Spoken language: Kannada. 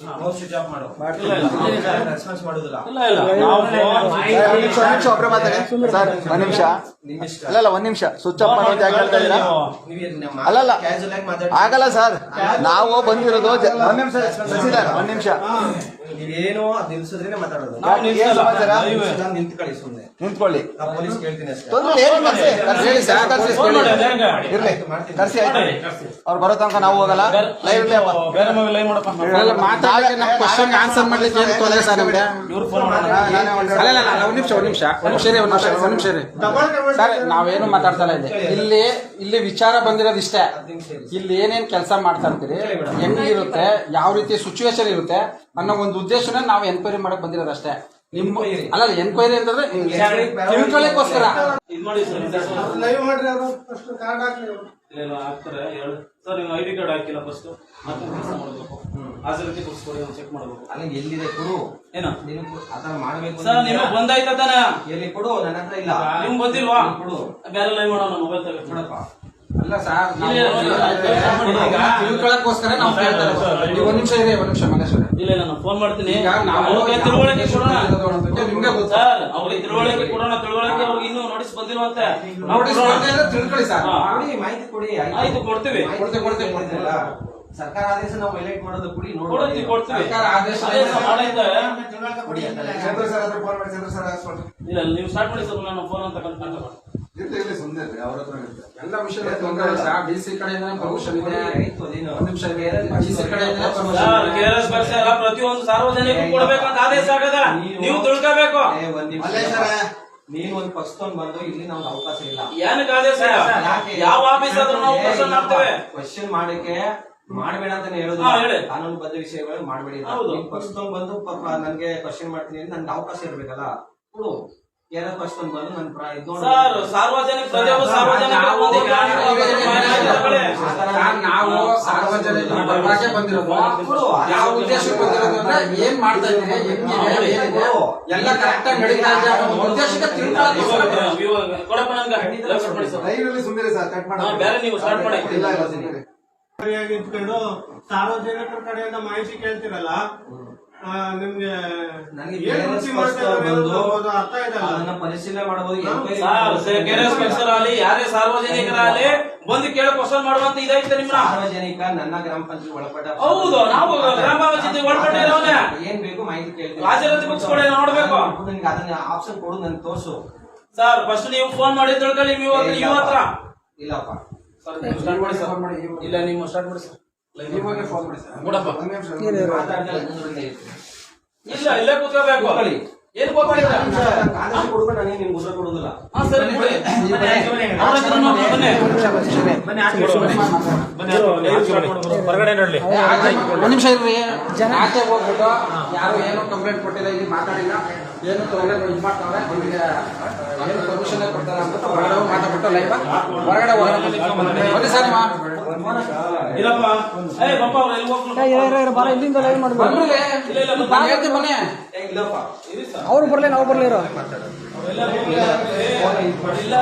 ಸ್ವಿಚ್ ಆಫ್ ಮಾಡು. ರೆಸ್ಪಾನ್ಸ್ ಮಾಡೋದಿಲ್ಲ. ಒಬ್ಬರೇ ಮಾತಾಡಿ ಸರ್. ಒಂದ್ ನಿಮಿಷ ಅಲ್ಲಲ್ಲ, ಒಂದ್ ನಿಮಿಷ ಸ್ವಿಚ್ ಆಫ್ ಮಾಡೋದು ಯಾಕೆ ಹೇಳ್ತಾ ಇದ್ದೀರಾ? ಅಲ್ಲಲ್ಲ ಆಗಲ್ಲ ಸರ್, ನಾವು ಬಂದಿರೋದು ಒಂದ್ ನಿಮಿಷ ಸಸಿದಾರ್, ಒಂದ್ ನಿಮಿಷ ನೀವೇನು ನಿಲ್ಸಿದ್ರೆ ಮಾತಾಡೋದು. ನಿಂತ್ಕೊಳ್ಳಿ, ಸುಮ್ಮನೆ ನಿಂತ್ಕೊಳ್ಳಿ. ಪೊಲೀಸ್ ಕೇಳ್ತೀನಿ ಅಷ್ಟೇ. ಹೇಳಿ ಸರ್, ಇರ್ಲಿ ಕರ್ಸಿ ಆಯ್ತು. ಅವ್ರು ಬರೋ ತನಕ ನಾವು ಹೋಗಲ್ಲ. ಲೈವ್ ಕ್ವಶನ್ ಆನ್ಸರ್ ಮಾಡ್ಲಿಕ್ಕೆ ಏನು ತೊಂದರೆ ಸರ್ ನಮ್ಗೆ? ಒಂದ್ ನಿಮಿಷ ರೀ ಸರ್, ನಾವೇನು ಮಾತಾಡ್ತಾ ಇಲ್ಲ. ಇಲ್ಲಿ ವಿಚಾರ ಬಂದಿರೋದು ಇಷ್ಟೇ. ಇಲ್ಲಿ ಏನೇನ್ ಕೆಲಸ ಮಾಡ್ತಾ ಇರ್ತೀರಿ, ಹೆಂಗಿರುತ್ತೆ, ಯಾವ ರೀತಿ ಸಿಚುವೇಶನ್ ಇರುತ್ತೆ ಅನ್ನೋ ಒಂದು ಉದ್ದೇಶನ ನಾವು ಎನ್ಕ್ವೈರಿ ಮಾಡಕ್ ಬಂದಿರೋದು ಅಷ್ಟೇ. ನಿಮ್ಮ ಅಲ್ಲ ಎನ್ಕ್ವೈರಿ ಅಂತಂದ್ರೆ ತಿಳ್ಕೊಳ್ಳೋಕ್ಕೋಸ್ಕರ. ಲೈವ್ ಮಾಡ್ರಿ, ಅವರು ಫಸ್ಟ್ ಕಾರ್ಡ್ ಹಾಕಿ ಹಾಕ್ತಾರೆ. ಸರ್ ನೀವು ಐಡಿ ಕಾರ್ಡ್ ಹಾಕಿಲ್ಲ, ಫಸ್ಟ್ ಮತ್ತೆ ಕೆಲಸ ಮಾಡಬೇಕು. ಹಾಜರಾತಿ ಕೊಡ್ಸ್ಕೊಡಿ, ಚೆಕ್ ಮಾಡಬೇಕು. ಅಲ್ಲಿ ಎಲ್ಲಿದೆ ಕೊಡು, ಏನೋ ಆತರ ಮಾಡಬೇಕು ಸರ್. ನಿಮಗೆ ಬಂದಾಯ್ತ ತಾನೆ? ಎಲ್ಲಿ ಕೊಡು, ನನ್ನ ಹತ್ರ ಇಲ್ಲ. ನಿಮ್ಗೆ ಬಂದಿಲ್ವಾ? ಕೊಡು, ಬೇರೆ ಲೈವ್ ಮಾಡೋಣ, ಮೊಬೈಲ್ ತಗೊಂಡು ಕೊಡಪ್ಪ. ಅಲ್ಲ ಸರ್, ತಿಳ್ಕೊಳ್ಳೋಕ್ಕೋಸ್ಕರ ನಾವು ಹೇಳ್ತಾರೆ. ಒಂದ್ ನಿಮಿಷ ಇದೆ, ಒಂದ್ ನಿಮಿಷ ಮಲ್ಲೇಶ್ವರ. ಇಲ್ಲ ನಾನು ಫೋನ್ ಮಾಡ್ತೀನಿ. ತಿಳುವಳಿಕೆ ಕೊಡೋಣ ನಿಮ್ಗೆ ಗೊತ್ತು ಸರ್, ಅವ್ರಿಗೆ ತಿಳುವಳಿಕೆ ಕೊಡೋಣ. ತಿಳುವಳಿಕೆ ಅವ್ರಿಗೆ ಇನ್ನೂ ನೋಟಿಸ್ ಬಂದಿಲ್ವಂತೆ. ತಿಳ್ಕೊಳ್ಳಿ ಸರ್, ಕೊಡಿ, ಮಾಹಿತಿ ಕೊಡಿ. ಆಯ್ತು, ಕೊಡ್ತೀವಿ. ಕೊಡ್ತೀವಿ. ಸರ್ಕಾರ ಆದೇಶ ನಾವು ಹೈಲೈಟ್ ಮಾಡೋದು ಕೊಡಿ, ಕೊಡ್ತೀವಿ. ಸರ್ಕಾರ ಆದೇಶ ಮಾಡೈತೆ. ಕೊಡಿ. ಚಂದ್ರ ಸರ್ ಹತ್ರ ಫೋನ್ ಮಾಡಿ, ಚಂದ್ರ ಸರ್ ಹಾಕ್ಸ್ಕೊಳ್ರಿ. ಇಲ್ಲ ನೀವು ಸ್ಟಾರ್ಟ್ ಮಾಡಿ ಸರ್, ನಾನು ಫೋನ್ ಅಂತ ಕಂಡು ಇರ್ಲಿ ಸುಮ್ಮನೆ ಅವ್ರ ಹತ್ರ ಎಲ್ಲ ವಿಷಯ ತೊಂದರೆ ಇಲ್ಲ ಸರ್. ಡಿಸಿ ಕಡೆಯಿಂದ ಪರ್ಮಿಷನ್ ಇದೆ. ಒಂದ್ ನಿಮಿಷ ಡಿಸಿ ಕಡೆಯಿಂದ ಪ್ರತಿಯೊಂದು ಸಾರ್ವಜನಿಕರು ಕೊಡ್ಬೇಕಂತ ಆದೇಶ ಆಗದ, ನೀವು ತಿಳ್ಕೋಬೇಕು. ನೀನು ಒಂದು ಪಕ್ಷ ಬಂದು ಇಲ್ಲಿ ನಮ್ಗೆ ಅವಕಾಶ ಇಲ್ಲ. ಏನಕ್ಕೆ ಆದೇಶ? ಯಾವ ಆಫೀಸ್ ಆದ್ರೂ ನಾವು ಕ್ವಶನ್ ಮಾಡ್ತೇವೆ. ಕ್ವಶನ್ ಮಾಡಕ್ಕೆ ಮಾಡ್ಬೇಡ ಅಂತಾನೆ ಹೇಳೋದು. ಕಾನೂನುಬದ್ಧ ವಿಷಯಗಳು ಮಾಡ್ಬೇಡಿ. ಪಕ್ಷ ಬಂದು ನನ್ಗೆ ಕ್ವಶನ್ ಮಾಡ್ತೀನಿ, ನನ್ಗೆ ಅವಕಾಶ ಇರ್ಬೇಕಲ್ಲ. ಕೊಡು, ಯಾರು ಪಕ್ಷ ಬಂದು ನನ್ ಸರ್ ಸಾರ್ವಜನಿಕ ನಾವು ಸಾರ್ವಜನಿಕ ಪರವಾಗಿ ಬಂದಿರೋದು. ಯಾವ ಉದ್ದೇಶಕ್ಕೆ ಬಂದಿರೋದು ಅಂದ್ರೆ ಏನ್ ಮಾಡ್ತಾ ಇದ್ದೀರಿ, ಹೆಂಗಿದೆ, ಎಲ್ಲ ಕರೆಕ್ಟ್ ಆಗಿ ನಡೀತಾ ಇದೆ ಅನ್ನೋ ಉದ್ದೇಶಕ್ಕೆ ಕೊಡಪ್ಪ ನನ್ಗೆ ಸುಮ್ಮನೆ ಸರ್, ಕಟ್ ಮಾಡಿ ಬೇರೆ ನೀವು ಸ್ಟಾರ್ಟ್ ಮಾಡಿ. ಇಟ್ಕೊಂಡು ಸಾರ್ವಜನಿಕರ ಕಡೆಯಿಂದ ಮಾಹಿತಿ ಕೇಳ್ತಿರಲ್ಲ, ನಿಮ್ಗೆ ಅರ್ಥ ಇದೆ. ಪರಿಶೀಲನೆ ಮಾಡಬಹುದು. ಅಲ್ಲಿ ಯಾರೇ ಸಾರ್ವಜನಿಕರಲ್ಲಿ ಬಂದು ಕೇಳೋ ಕ್ವಶನ್ ಮಾಡುವಂತ ಇದೈತೆ ನಿಮ್ಮ ಸಾರ್ವಜನಿಕ ನನ್ನ ಗ್ರಾಮ ಪಂಚಾಯತ್ ಒಳಪಟ್ಟ. ಹೌದು, ನಾವು ಗ್ರಾಮ ಪಂಚಾಯತ್ ಒಳಪಟ್ಟಿರೋನೆ. ಏನ್ ಬೇಕು ಮಾಹಿತಿ ಕೇಳ್ತೀವಿ. ಹಾಜರಾತಿ ಬುಕ್ಸ್ಗಳು ನೋಡ್ಬೇಕು. ನಿನ್ಗೆ ಅದನ್ನ ಆಪ್ಷನ್ ಕೊಡು, ನನ್ ತೋರ್ಸು. ಸರ್ ಫಸ್ಟ್ ನೀವು ಫೋನ್ ಮಾಡಿ ತಿಳ್ಕೊಳ್ಳಿ. ನೀವು ಹತ್ರ ಇಲ್ಲಪ್ಪ ಸರ್, ಸ್ಟಾರ್ಟ್ ಮಾಡಿ ಸರ್. ಇಲ್ಲ ನೀವು ಸ್ಟಾರ್ಟ್ ಮಾಡಿ ಸರ್. ಇವಾಗೆ ಫೋನ್ ಮಾಡಿ ಸರ್. ಕೊಡಪ್ಪ. ಇಲ್ಲ, ಇಲ್ಲೇ ಕೂತ್ಕೋಬೇಕು. ಏನ್ ಕೊಡ್ಬೇಡ, ನನಗೆ ನಿಮ್ಗೆ ಉತ್ತರ ಕೊಡುದಿಲ್ಲ. ಸರಿ ಕೊಡಿ. ಹೊರಗಡೆ ನೋಡ್ಲಿ. ಒಂದ್ ನಿಮಿಷ ಇರ್ರಿ. ಆಚೆ ಹೋಗ್ಬಿಟ್ಟು ಯಾರು ಏನೋ ಕಂಪ್ಲೇಂಟ್ ಕೊಟ್ಟಿಲ್ಲ, ಇಲ್ಲಿ ಮಾತಾಡಿಲ್ಲ, ಏನು ತೊಗೊಂಡ್ರೆ ಇದು ಮಾಡ್ತಾವ್ರೆ, ನಿಮಗೆ ಏನು ಪರ್ಮಿಷನ್ ಕೊಡ್ತಾರೆ ಅಂತ ಹೊರಗಡೆ ಮಾತಾಡ್ಬಿಟ್ಟು ಲೈವ್ ಹೊರಗಡೆ ಹೋಗಿ ಸರ್. ಇಲ್ಲಪ್ಪ, ಬಪ್ಪ ಅವ್ರು ಎಲ್ಲಿ ಹೋಗ್ತಾರೆ? ಬಾರ ಇಲ್ಲಿಂದ ಲೈವ್ ಮಾಡ್ಬೋದು. ಹೇಳ್ತೀನಿ ಬನ್ನಿ. ಇಲ್ಲಪ್ಪ, ಅವ್ರು ಬರ್ಲಿ, ನಾವು ಬರ್ಲಿರೋ. ಇಲ್ಲ